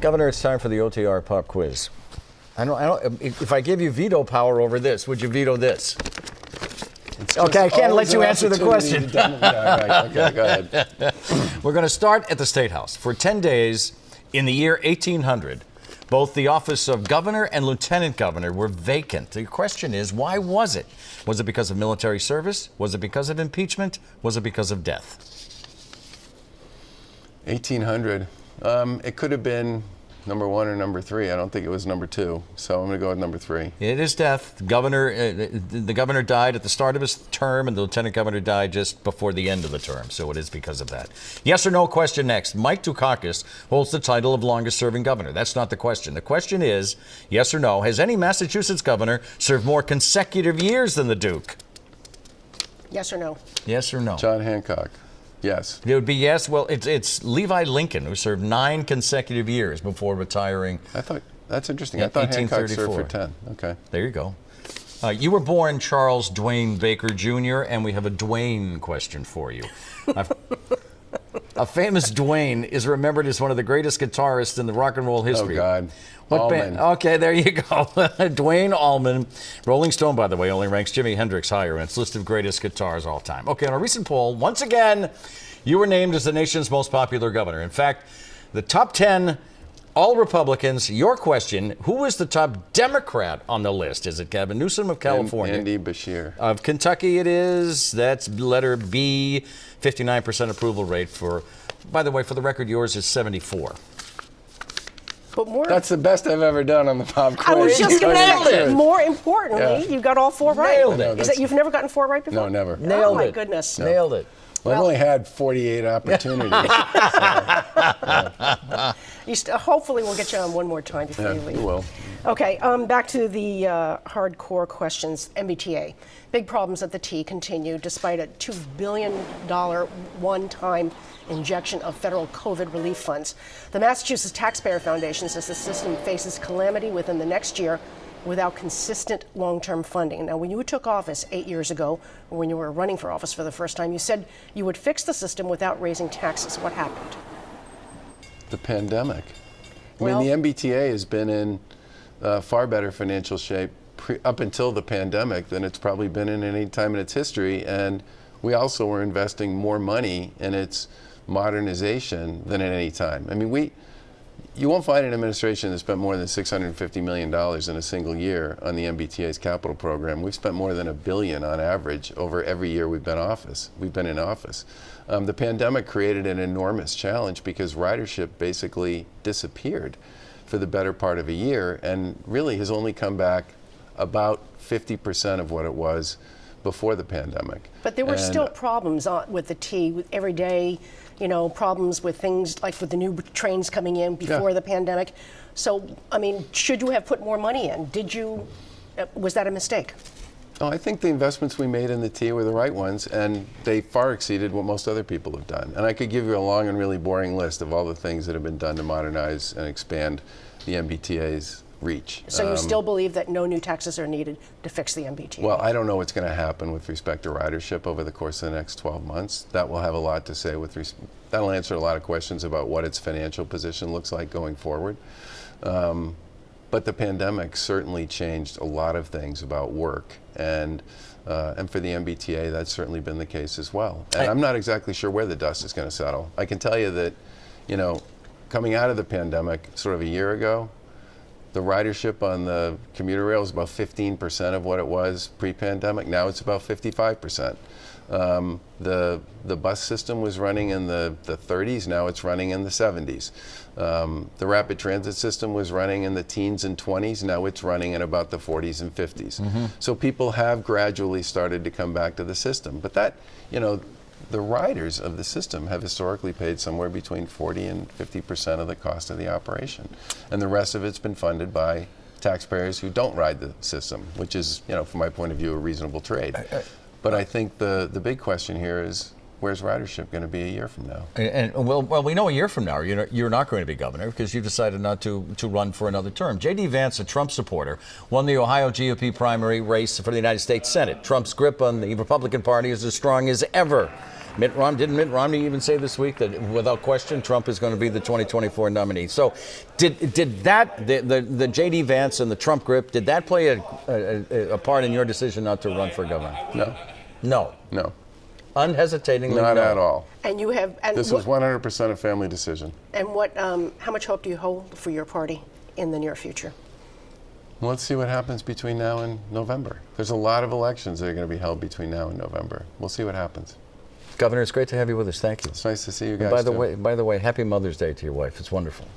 Governor, it's time for the OTR pop quiz. I don't. If I give you veto power over this, would you veto this? Okay, I can't let you answer the question. Right. Okay, go ahead. We're going to start at the State House. For 10 days in the year 1800, both the office of governor and lieutenant governor were vacant. The question is, why was it? Was it because of military service? Was it because of impeachment? Was it because of death? 1800. It could have been number 1 or number 3. I don't think it was number 2. So I'm going to go with number 3. It is death. The governor died at the start of his term, and the lieutenant governor died just before the end of the term. So it is because of that. Yes or no question next. Mike Dukakis holds the title of longest serving governor. That's not the question. The question is, yes or no, has any Massachusetts governor served more consecutive years than the Duke? Yes or no? Yes or no? John Hancock. Yes. It would be yes. Well, it's Levi Lincoln, who served 9 consecutive years before retiring. I thought, that's interesting. I thought Hancock served for 10. Okay. There you go. You were born Charles Dwayne Baker Jr., and we have a Dwayne question for you. A famous Dwayne is remembered as one of the greatest guitarists in the rock and roll history. Oh, God. What band? Okay, there you go. Dwayne Allman. Rolling Stone, by the way, only ranks Jimi Hendrix higher in its list of greatest guitars all time. Okay, on a recent poll, once again, you were named as the nation's most popular governor. In fact, the top 10, all Republicans. Your question, who is the top Democrat on the list? Is it Gavin Newsom of California? Andy Beshear. Of Kentucky it is. That's letter B, 59% approval rate for, by the way, for the record, yours is 74. But that's the best I've ever done on the pop quiz. I was just going to say, more importantly, Yeah. you got all 4 right. Nailed it. Is that you've never gotten 4 right before? No, never. Nailed oh, it. my goodness. No. Nailed it. Well, I've only had 48 opportunities. Hopefully we'll get you on one more time before you leave. You will. Okay, back to the hardcore questions. MBTA. Big problems at the T continue despite a $2 billion one-time injection of federal COVID relief funds. The Massachusetts Taxpayer Foundation says the system faces calamity within the next year without consistent long-term funding. Now, when you took office 8 years ago, or when you were running for office for the first time, you said you would fix the system without raising taxes. What happened? The pandemic. Well, I mean, the MBTA has been in far better financial shape up until the pandemic than it's probably been in any time in its history. And we also were investing more money in its modernization than at any time. I mean, you won't find an administration that spent more than $650 million in a single year on the MBTA's capital program. We've spent more than $1 billion on average over every year we've been in office. The pandemic created an enormous challenge because ridership basically disappeared for the better part of a year and really has only come back about 50% of what it was before the pandemic. But there were still problems with the T, with every day, problems with things like with the new trains coming in before the pandemic. So, I mean, should you have put more money in? Was that a mistake? Oh, I think the investments we made in the T were the right ones, and they far exceeded what most other people have done. And I could give you a long and really boring list of all the things that have been done to modernize and expand the MBTA's reach. So you still believe that no new taxes are needed to fix the MBTA? Well, I don't know what's going to happen with respect to ridership over the course of the next 12 months. That will have a lot to say that'll answer a lot of questions about what its financial position looks like going forward. But the pandemic certainly changed a lot of things about work, and for the MBTA, that's certainly been the case as well. And I'm not exactly sure where the dust is going to settle. I can tell you that, coming out of the pandemic sort of a year ago, the ridership on the commuter rail is about 15% of what it was pre-pandemic. Now it's about 55%. The bus system was running in the 30s. Now it's running in the 70s. The rapid transit system was running in the teens and 20s. Now it's running in about the 40s and 50s. Mm-hmm. So people have gradually started to come back to the system. But that, the riders of the system have historically paid somewhere between 40 and 50% of the cost of the operation. And the rest of it's been funded by taxpayers who don't ride the system, which is, from my point of view, a reasonable trade. But I think the big question here is, where's ridership going to be a year from now? And well, we know a year from now you're not going to be governor because you decided not to run for another term. J.D. Vance, a Trump supporter, won the Ohio GOP primary race for the United States Senate. Trump's grip on the Republican Party is as strong as ever. Didn't Mitt Romney even say this week that without question Trump is going to be the 2024 nominee? So did that, the J.D. Vance and the Trump grip, did that play a part in your decision not to run for governor? No. No. No. Unhesitatingly, Not no. at all. And you have. And This was 100% a family decision. And what? How much hope do you hold for your party in the near future? Let's see what happens between now and November. There's a lot of elections that are going to be held between now and November. We'll see what happens. Governor, it's great to have you with us. Thank you. It's nice to see you guys. By the too. way, happy Mother's Day to your wife. It's wonderful.